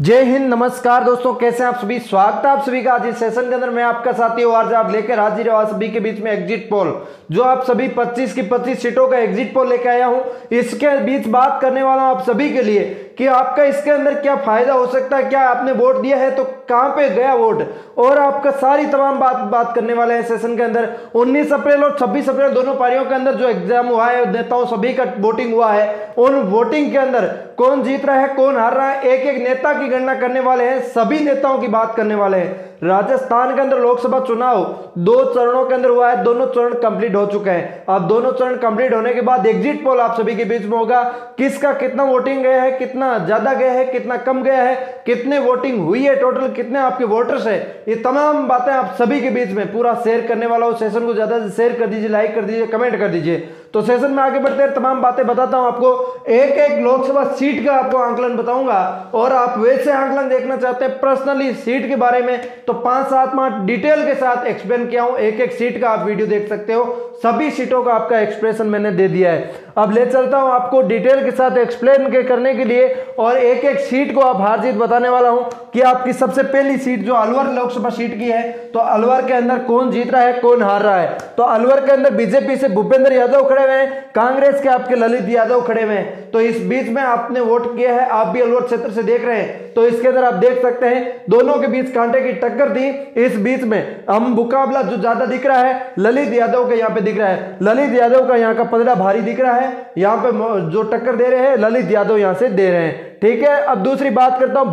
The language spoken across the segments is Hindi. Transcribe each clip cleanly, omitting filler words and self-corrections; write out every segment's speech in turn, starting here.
जय हिंद। नमस्कार दोस्तों, कैसे हैं आप सभी। स्वागत है आप सभी का आज इस सेशन के अंदर। मैं आपका साथी और आप लेकर हाजिर हूं आप सभी के बीच में एग्जिट पोल, जो आप सभी 25 की 25 सीटों का एग्जिट पोल लेकर आया हूं। इसके बीच बात करने वाला हूं आप सभी के लिए कि आपका इसके अंदर क्या फायदा हो सकता है, क्या आपने वोट दिया है तो कहां पे गया वोट, और आपका सारी तमाम बात करने वाले हैं सेशन के अंदर। 19 अप्रैल और 26 अप्रैल दोनों पारियों के अंदर जो एग्जाम हुआ है, नेताओं सभी का वोटिंग हुआ है, उन वोटिंग के अंदर कौन जीत रहा है कौन हार रहा है, एक एक नेता की गणना करने वाले हैं, सभी नेताओं की बात करने वाले हैं। राजस्थान के अंदर लोकसभा चुनाव 2 चरणों के अंदर हुआ है, दोनों चरण कंप्लीट हो चुके हैं। अब दोनों चरण कंप्लीट होने के बाद एग्जिट पोल आप सभी के बीच में होगा, किसका कितना वोटिंग गया है, कितना ज्यादा गया है, कितना कम गया है, कितने वोटिंग हुई है, टोटल कितने आपके वोटर्स है, ये तमाम बातें आप सभी के बीच में पूरा शेयर करने वाला हूं। सेशन को ज्यादा से शेयर कर दीजिए, लाइक कर दीजिए, कमेंट कर दीजिए। तो सेशन में आगे बढ़ते हैं, तमाम बातें बताता हूं आपको, एक एक लोकसभा सीट का आपको आंकलन बताऊंगा। और आप वैसे आंकलन देखना चाहते हैं पर्सनली सीट के बारे में तो 5-7 डिटेल के साथ एक्सप्लेन किया हूं, एक एक सीट का आप वीडियो देख सकते हो, सभी सीटों का आपका एक्सप्रेशन मैंने दे दिया है। अब ले चलता हूं आपको डिटेल के साथ एक्सप्लेन करने के लिए, और एक एक सीट को आप हार जीत बताने वाला हूं कि आपकी सबसे पहली सीट जो अलवर लोकसभा सीट की है, तो अलवर के अंदर कौन जीत रहा है कौन हार रहा है। तो अलवर के अंदर बीजेपी से भूपेंद्र यादव खड़े हुए हैं, कांग्रेस के आपके ललित यादव खड़े हुए हैं। तो इस बीच में आपने वोट किया है, आप भी अलवर क्षेत्र से देख रहे हैं, तो इसके अंदर आप देख सकते हैं दोनों के बीच कांटे की टक्कर थी। इस बीच में हम मुकाबला जो ज्यादा दिख रहा है ललित यादव का यहाँ पे दिख रहा है, ललित यादव का यहाँ का पलड़ा भारी दिख रहा है, यहाँ पे जो टक्कर दे रहे हैं ललित यादव यहाँ से दे रहे हैं। ठीक है, अब दूसरी बात करता हूं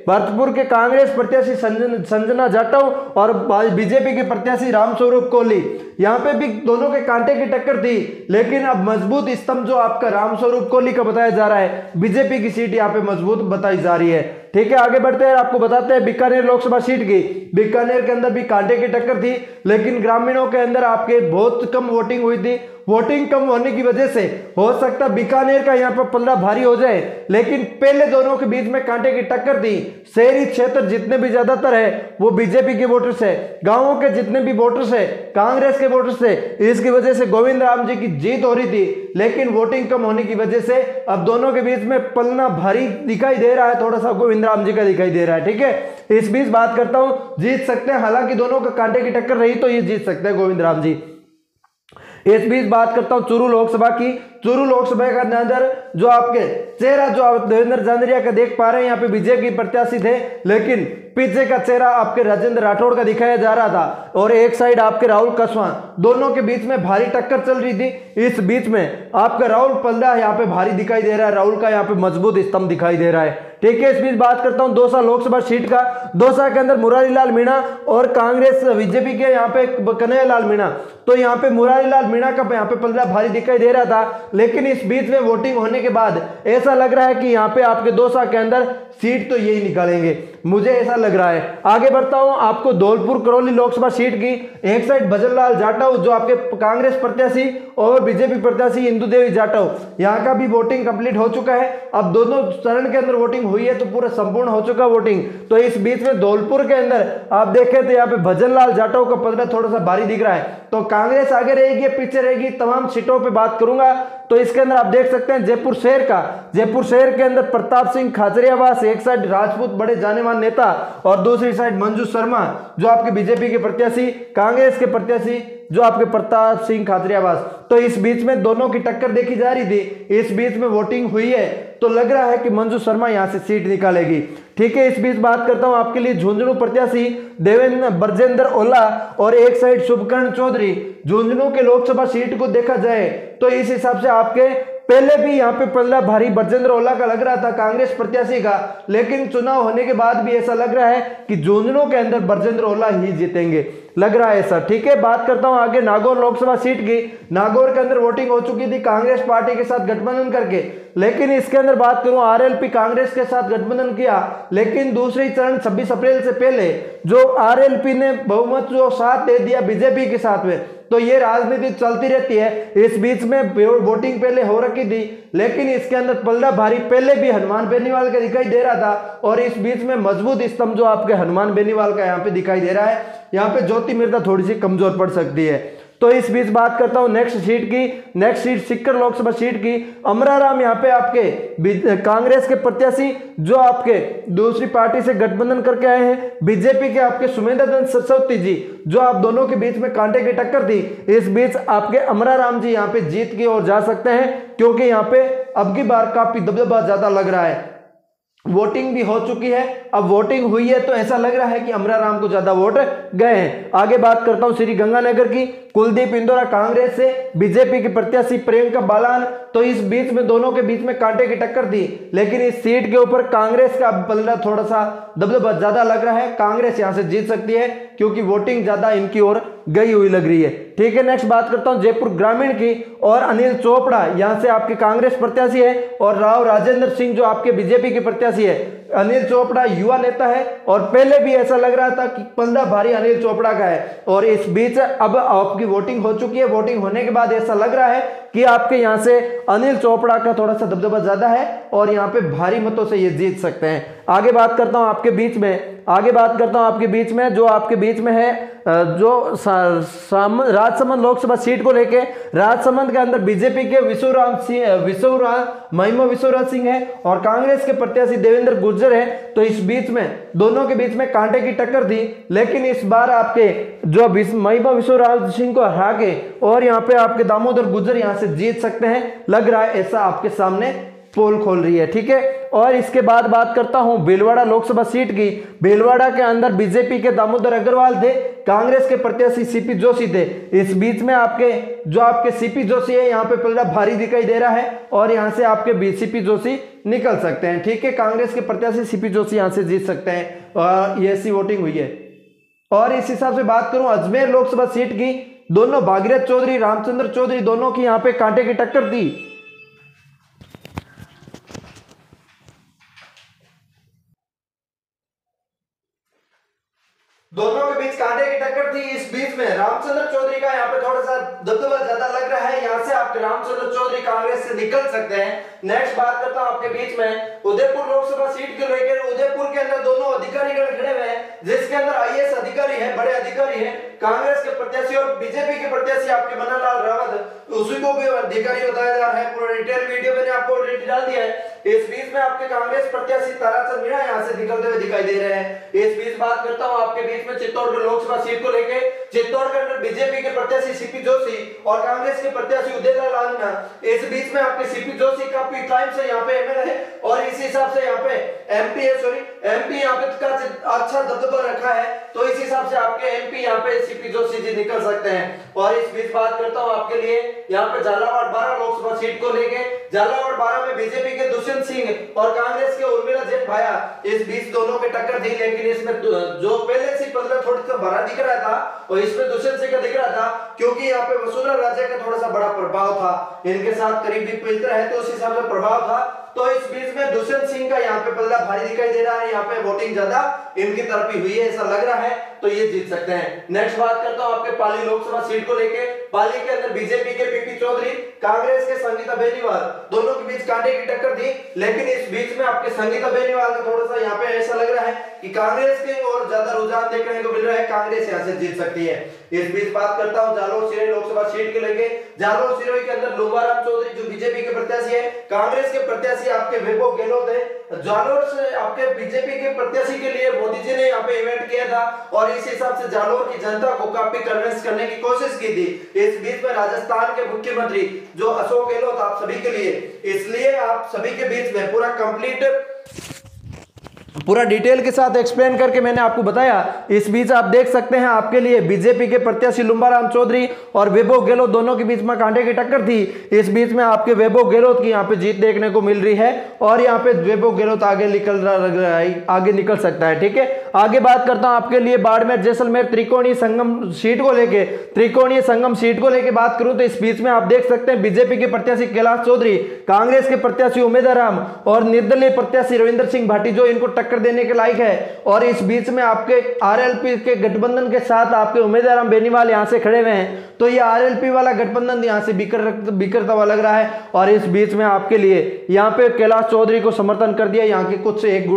भरतपुर के कांग्रेस प्रत्याशी संजना जाटव और बीजेपी के प्रत्याशी रामस्वरूप कोहली, यहां पे भी दोनों के कांटे की टक्कर थी, लेकिन अब मजबूत स्तंभ जो आपका रामस्वरूप कोहली का बताया जा रहा है, बीजेपी की सीट यहां पे मजबूत बताई जा रही है। ठीक है, आगे बढ़ते हैं, आपको बताते हैं बीकानेर लोकसभा सीट की। बीकानेर के अंदर भी कांटे की टक्कर थी, लेकिन ग्रामीणों के अंदर आपके बहुत कम वोटिंग हुई थी। वोटिंग कम होने की वजह से हो सकता बीकानेर का यहाँ पर पलड़ा भारी हो जाए, लेकिन पहले दोनों के बीच में कांटे की टक्कर थी। शहरी क्षेत्र जितने भी ज्यादातर है वो बीजेपी के वोटर्स है, गांवों के जितने भी वोटर्स है कांग्रेस के वोटर्स है। इसकी वजह से गोविंद राम जी की जीत हो रही थी, लेकिन वोटिंग कम होने की वजह से अब दोनों के बीच में पलना भारी दिखाई दे रहा है, थोड़ा सा गोविंद राम जी का दिखाई दे रहा है। ठीक है, इस बीच बात करता हूं, जीत सकते हैं, हालांकि दोनों का कांटे की टक्कर रही तो ये जीत सकते हैं गोविंद राम जी। इस बीच बात करता हूं चूरू लोकसभा की। चूरू लोकसभा का अंदर जो आपके चेहरा जो आप देवेंद्र झांझरिया का देख पा रहे हैं, यहाँ पे बीजेपी प्रत्याशी थे, लेकिन पीछे का चेहरा आपके राजेंद्र राठौड़ का दिखाया जा रहा था, और एक साइड आपके राहुल कसवां, दोनों के बीच में भारी टक्कर चल रही थी। इस बीच में आपका राहुल पलड़ा यहाँ पे भारी दिखाई दे रहा है, राहुल का यहाँ पे मजबूत स्तंभ दिखाई दे रहा है। ठीक है, इस बीच बात करता हूं दौसा लोकसभा सीट का। दौसा के अंदर मुरारी लाल मीणा और कांग्रेस बीजेपी के यहाँ पे कन्हैया लाल मीणा, तो यहाँ पे मुरारी लाल मीणा का यहाँ पे पलड़ा भारी दिखाई दे रहा था, लेकिन इस बीच में वोटिंग होने के बाद ऐसा लग रहा है कि यहाँ पे आपके दौसा के अंदर सीट तो यही निकालेंगे, मुझे ऐसा लग रहा है। आगे बढ़ता हूं आपको धौलपुर करौली लोकसभा सीट की। एक साइड भजनलाल जाटव जो आपके कांग्रेस प्रत्याशी और बीजेपी प्रत्याशी इंदु देवी जाटव, यहाँ का भी वोटिंग कंप्लीट हो चुका है। अब दोनों चरण के अंदर वोटिंग हुई है तो पूरा संपूर्ण हो चुका वोटिंग। तो इस बीच में धौलपुर के अंदर आप देखें तो यहाँ पे भजनलाल जाटव का पलड़ा थोड़ा सा भारी दिख रहा है, तो कांग्रेस आगे रहेगी पीछे रहेगी, तमाम सीटों पर बात करूंगा। तो इसके अंदर आप देख सकते हैं जयपुर शहर के अंदर प्रताप सिंह खाचरियावास, एक साइड राजपूत बड़े जाने माने नेता और दूसरी साइड मंजू शर्मा जो आपके बीजेपी के प्रत्याशी, कांग्रेस के प्रत्याशी जो आपके प्रताप सिंह खाचरियावास। तो इस बीच में दोनों की टक्कर देखी जा रही थी, इस बीच में वोटिंग हुई है तो लग रहा है कि मंजू शर्मा यहां से सीट निकालेगी। ठीक है, इस बीच बात करता हूं आपके लिए झुंझुनू प्रत्याशी देवेंद्र बरजेंद्र ओला और एक साइड शुभकर्ण चौधरी। झुंझुनू के लोकसभा सीट को देखा जाए तो इस हिसाब से आपके पहले भी यहाँ पे पलड़ा भारी बरजेंद्र ओला का लग रहा था कांग्रेस प्रत्याशी का, लेकिन चुनाव होने के बाद भी ऐसा लग रहा है कि झुंझुनू के अंदर बरजेंद्र ओला ही जीतेंगे, लग रहा है ऐसा। ठीक है, बात करता हूं आगे नागौर लोकसभा सीट की। नागौर के अंदर वोटिंग हो चुकी थी कांग्रेस पार्टी के साथ गठबंधन करके, लेकिन इसके अंदर बात करूं आरएलपी कांग्रेस के साथ गठबंधन किया, लेकिन दूसरी चरण 26 अप्रैल से पहले जो आरएलपी ने बहुमत जो साथ दे दिया बीजेपी के साथ में, तो ये राजनीति चलती रहती है। इस बीच में वोटिंग पहले हो रखी थी, लेकिन इसके अंदर पलड़ा भारी पहले भी हनुमान बेनीवाल का दिखाई दे रहा था, और इस बीच में मजबूत स्तंभ जो आपके हनुमान बेनीवाल का यहाँ पे दिखाई दे रहा है। यहाँ पे ज्योति मिर्धा थोड़ी सी कमजोर पड़ सकती है। तो इस बीच बात करता हूं नेक्स्ट सीट की, next seat Sikar Lok Sabha seat की। अमराराम यहाँ पे आपके कांग्रेस के प्रत्याशी जो आपके दूसरी पार्टी से गठबंधन करके आए हैं, बीजेपी के आपके सुमेंद्र सरस्वती जी, जो आप दोनों के बीच में कांटे की टक्कर थी, इस बीच आपके अमराराम जी यहाँ पे जीत की ओर जा सकते हैं, क्योंकि यहाँ पे अब की बार काफी दबदबा ज्यादा लग रहा है। वोटिंग भी हो चुकी है, अब वोटिंग हुई है तो ऐसा लग रहा है कि अमराराम को ज्यादा वोट गए हैं। आगे बात करता हूं श्री गंगानगर की, कुलदीप इंदौरा कांग्रेस से, बीजेपी के प्रत्याशी प्रियंका बालान। तो इस बीच में दोनों के बीच में कांटे की टक्कर थी, लेकिन इस सीट के ऊपर कांग्रेस का पलड़ा थोड़ा सा दबदबा ज्यादा लग रहा है। कांग्रेस यहां से जीत सकती है क्योंकि वोटिंग ज्यादा इनकी ओर गई हुई लग रही है। ठीक है, नेक्स्ट बात करता हूं जयपुर ग्रामीण की, और अनिल चोपड़ा यहां से आपके कांग्रेस प्रत्याशी है, और राव राजेंद्र सिंह जो आपके बीजेपी के प्रत्याशी है। अनिल चोपड़ा युवा नेता है, और पहले भी ऐसा लग रहा था कि पलड़ा भारी अनिल चोपड़ा का है, और इस बीच अब आपकी वोटिंग हो चुकी है। वोटिंग होने के बाद ऐसा लग रहा है कि आपके यहां से अनिल चोपड़ा का थोड़ा सा दबदबा ज्यादा है, और यहां पे भारी मतों से ये जीत सकते हैं। आगे बात करता हूं आपके बीच में, जो आपके बीच में है जो राजसमंद लोकसभा सीट को लेके, राजसमंद के अंदर बीजेपी के महिमा विश्वराज सिंह है, और कांग्रेस के प्रत्याशी देवेंद्र गुर्जर है। तो इस बीच में दोनों के बीच में कांटे की टक्कर थी, लेकिन इस बार आपके जो महिमा विश्वराज सिंह को हरा के और यहाँ पे आपके दामोदर गुर्जर यहाँ से जीत सकते हैं, लग रहा है ऐसा आपके सामने पोल खोल रही है। ठीक है, और इसके बाद बात करता हूं भीलवाड़ा लोकसभा सीट की। भीलवाड़ा के अंदर बीजेपी के दामोदर अग्रवाल थे, कांग्रेस के प्रत्याशी सीपी जोशी थे। इस बीच में आपके सीपी जोशी है, यहाँ पे पलड़ा भारी दिखाई दे रहा है, और यहाँ से आपके सीपी जोशी निकल सकते हैं। ठीक है, कांग्रेस के प्रत्याशी सीपी जोशी यहाँ से जीत सकते हैं, और ये ऐसी वोटिंग हुई है। और इस हिसाब से बात करूं अजमेर लोकसभा सीट की, दोनों भागीरथ चौधरी, रामचंद्र चौधरी, दोनों की यहाँ पे कांटे की टक्कर थी। दोनों के बीच कांटे की टक्कर थी। इस बीच में रामचंद्र चौधरी का यहाँ पे थोड़ा सा दबदबा ज्यादा लग रहा है, यहाँ से आपके रामचंद्र चौधरी कांग्रेस से निकल सकते हैं। नेक्स्ट बात करता हूं आपके बीच में उदयपुर लोकसभा सीट को लेकर। उदयपुर के अंदर दोनों अधिकारीगण खड़े हुए हैं, जिसके अंदर आईएएस अधिकारी है, बड़े अधिकारी है, कांग्रेस के प्रत्याशी और बीजेपी के प्रत्याशी आपके मन्नालाल रावत, उसी को भी अधिकारी बताया जा रहा है। पूरा डिटेल वीडियो मैंने आपको ऑलरेडी डाल दिया है। इस बीच में आपके कांग्रेस प्रत्याशी ताराचंद मीणा यहाँ से निकलते हुए दिखाई दे रहे हैं। इस बीच बात करता हूं आपके बीच में चित्तौड़गढ़ लोकसभा सीट को लेके। चित्तौड़गढ़ में बीजेपी के प्रत्याशी सीपी जोशी और कांग्रेस के प्रत्याशी उदयलाल आंजना। इस बीच में आपके सीपी जोशी काफी टाइम से यहाँ पे एमएलए है, और इस हिसाब से यहाँ पे एमपी यहाँ पे अच्छा दबदबा रखा है, तो इस हिसाब से आपके एमपी यहाँ पे सीपी जोशी जी निकल सकते हैं। और इस बीच बात करता हूँ आपके लिए यहाँ पे झालावाड़ 12 लोकसभा सीट को लेके। झालावाड़ 12 में बीजेपी के दुष्यंत सिंह और कांग्रेस के उर्मिला जेठ भाया, इस बीच दोनों की टक्कर थी, लेकिन इसमें जो पहले से 15 थोड़ा सा भरा दिख रहा था, और इसमें दुष्यंत सिंह का दिख रहा था, क्योंकि यहाँ पे वसुंधरा राजे का थोड़ा सा बड़ा प्रभाव था, इनके साथ करीबी मित्र है, तो उस हिसाब से प्रभाव था। तो इस बीच में दुष्यंत सिंह का यहाँ पे पल्ला भारी दिखाई दे रहा है, यहाँ पे वोटिंग ज्यादा इनकी तरफ ही हुई है, ऐसा लग रहा है, तो ये जीत सकते हैं। नेक्स्ट बात करता हूं आपके पाली लोकसभा सीट को लेके। पाली के अंदर बीजेपी के पीपी चौधरी, कांग्रेस के संगीता बेनीवाल, दोनों के बीच कांटे की टक्कर थी, लेकिन इस बीच में आपके संगीता बेनीवाल का थोड़ा सा यहाँ पे ऐसा लग रहा है कि कांग्रेस के और ज्यादा रुझान देखने को मिल रहा है, कांग्रेस यहाँ से जीत सकती है। इस बीच बात करता हूं जालोर सिरोही लोकसभा सीट को लेके। जालोर सिरोही के अंदर लुबाराम चौधरी जो बीजेपी के प्रत्याशी है, कांग्रेस के प्रत्याशी आपके वैभव गहलोत है। जालोर से आपके बीजेपी के प्रत्याशी के लिए मोदी जी ने यहाँ पे इवेंट किया था, और इस हिसाब से जालोर की जनता को काफी कन्विंस करने की कोशिश की थी। इस बीच में राजस्थान के मुख्यमंत्री जो अशोक गहलोत आप सभी के लिए, इसलिए आप सभी के बीच में पूरा डिटेल के साथ एक्सप्लेन करके मैंने आपको बताया। इस बीच आप देख सकते हैं आपके लिए बीजेपी के प्रत्याशी लुम्बाराम चौधरी और वैभव गहलोत दोनों के बीच में कांटे की टक्कर थी। इस बीच में आपके वैभव गहलोत की यहाँ पे जीत देखने को मिल रही है, और यहाँ पे वैभव गहलोत आगे निकल सकता है। ठीक है, आगे बात करता हूं आपके लिए बाड़मेर जैसलमेर त्रिकोणीय संगम सीट को लेके। त्रिकोणीय संगम सीट को लेके बात करूं तो इस बीच में आप देख सकते हैं बीजेपी के प्रत्याशी कैलाश चौधरी, कांग्रेस के प्रत्याशी उमेदर राम और निर्दलीय प्रत्याशी रविंद्र सिंह भाटी जो इनको टक्कर देने के लायक है। और इस बीच में आपके आरएलपी के गठबंधन के साथ आपके उमेदवार बेनीवाल यहां से खड़े हुए हैं। तो ये आरएलपी वाला गठबंधन यहाँ से बिखरता हुआ लग रहा है। और इस बीच में आपके लिए यहाँ पे कैलाश चौधरी को समर्थन कर दिया यहाँ के कुछ एक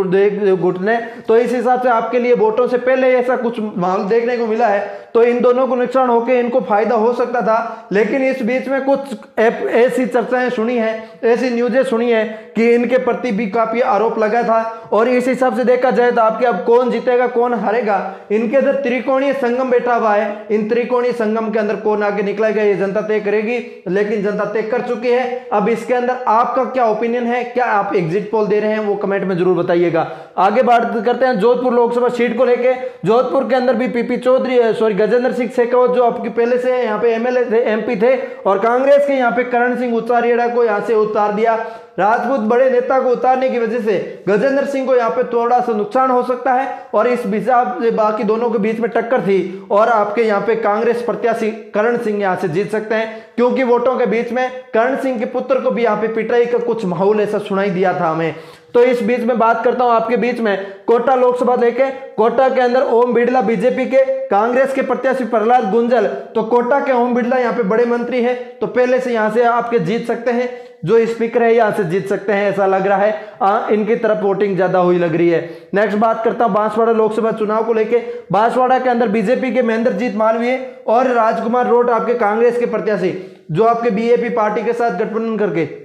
गुट ने, तो इस हिसाब से आपके लिए वोटों से पहले ऐसा कुछ माहौल देखने को मिला है। तो इन दोनों को नुकसान होकर इनको फायदा हो सकता था, लेकिन इस बीच में कुछ ऐसी चर्चाएं सुनी है, ऐसी न्यूज़ें सुनी है कि इनके प्रति भी काफी आरोप लगा था। और इस हिसाब से देखा जाए तो आपके अब कौन जीतेगा कौन हारेगा, इनके अंदर त्रिकोणीय संगम बैठा हुआ है। इन त्रिकोणीय संगम के अंदर कौन आगे निकलेगा ये जनता तय करेगी, लेकिन जनता तय कर चुकी है। अब इसके अंदर आपका क्या ओपिनियन है, क्या आप एग्जिट पोल दे रहे हैं, वो कमेंट में जरूर बताइएगा। आगे बात करते हैं जोधपुर लोकसभा सीट को लेके। जोधपुर के अंदर भी पीपी चौधरी गजेंद्र सिंह शेखावत जो आपकी पहले से यहाँ पे एमएलए थे, एमपी थे, और कांग्रेस के यहाँ पे करण सिंह उचारिया को यहाँ से उतार दिया। राजपूत बड़े नेता को उतारने की वजह से गजेंद्र सिंह को यहाँ पे थोड़ा सा नुकसान हो सकता है, और इस हिसाब से बाकी दोनों के बीच में टक्कर थी, और आपके यहाँ पे कांग्रेस प्रत्याशी करण सिंह यहाँ से जीत सकते हैं, क्योंकि वोटों के बीच में करण सिंह के पुत्र को भी यहाँ पे पिटाई का कुछ माहौल ऐसा सुनाई दिया था हमें। तो इस बीच में बात करता हूं आपके बीच में कोटा लोकसभा लेके। कोटा के अंदर ओम बिड़ला बीजेपी के, कांग्रेस के प्रत्याशी प्रहलाद गुंजल, तो कोटा के ओम बिड़ला यहाँ पे बड़े मंत्री हैं, तो पहले से यहाँ से आपके जीत सकते हैं, जो स्पीकर है यहाँ से जीत सकते हैं ऐसा लग रहा है। इनकी तरफ वोटिंग ज्यादा हुई लग रही है। नेक्स्ट बात करता हूं बांसवाड़ा लोकसभा चुनाव को लेके। बांसवाड़ा के अंदर बीजेपी के महेंद्रजीत मालवीय और राजकुमार रोड आपके कांग्रेस के प्रत्याशी, जो आपके बीएपी पार्टी के साथ गठबंधन करके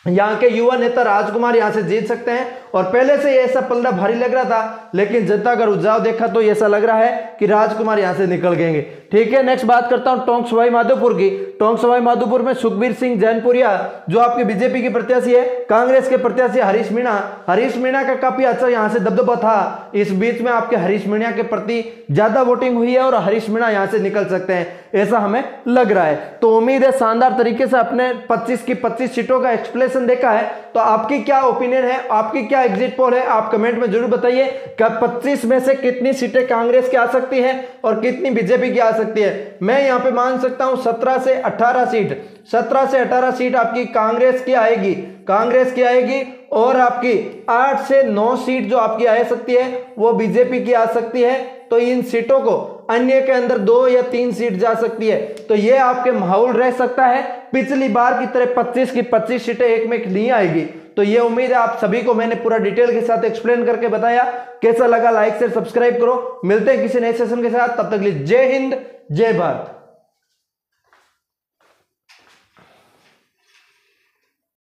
यहाँ के युवा नेता राजकुमार यहाँ से जीत सकते हैं। और पहले से ऐसा पलड़ा भारी लग रहा था, लेकिन जनता का रुझाव देखा तो ऐसा लग रहा है कि राजकुमार यहाँ से निकल गएंगे। ठीक है, नेक्स्ट बात करता हूँ टोंक सवाई माधोपुर की। टोंक सवाई माधोपुर में सुखबीर सिंह जैनपुरिया जो आपके बीजेपी के प्रत्याशी है, कांग्रेस के प्रत्याशी हरीश मीणा का काफी अच्छा यहाँ से दबदबा था। इस बीच में आपके हरीश मीणा के प्रति ज्यादा वोटिंग हुई है और हरीश मीणा यहाँ से निकल सकते हैं ऐसा हमें लग रहा है। तो उम्मीद है शानदार तरीके से अपने 25 की 25 सीटों का एक्सप्लेनेशन देखा है। तो आपकी क्या ओपिनियन है, आपकी क्या एग्जिट पोल है, आप कमेंट में जरूर बताइए। क्या 25 में से कितनी सीटें कांग्रेस की आ सकती हैं और कितनी बीजेपी की आ सकती है? मैं यहाँ पे मान सकता हूँ 17 से 18 सीट आपकी कांग्रेस की आएगी, और आपकी 8 से 9 सीट जो आपकी आ सकती है वो बीजेपी की आ सकती है। तो इन सीटों को अन्य के अंदर 2 या 3 सीट जा सकती है। तो ये आपके माहौल रह सकता है, पिछली बार की तरह 25 की 25 सीटें एक में नहीं आएगी। तो ये उम्मीद है आप सभी को मैंने पूरा डिटेल के साथ एक्सप्लेन करके बताया। कैसा लगा लाइक शेयर सब्सक्राइब करो। मिलते हैं किसी नए सेशन के साथ, तब तक के लिए जय हिंद जय भारत।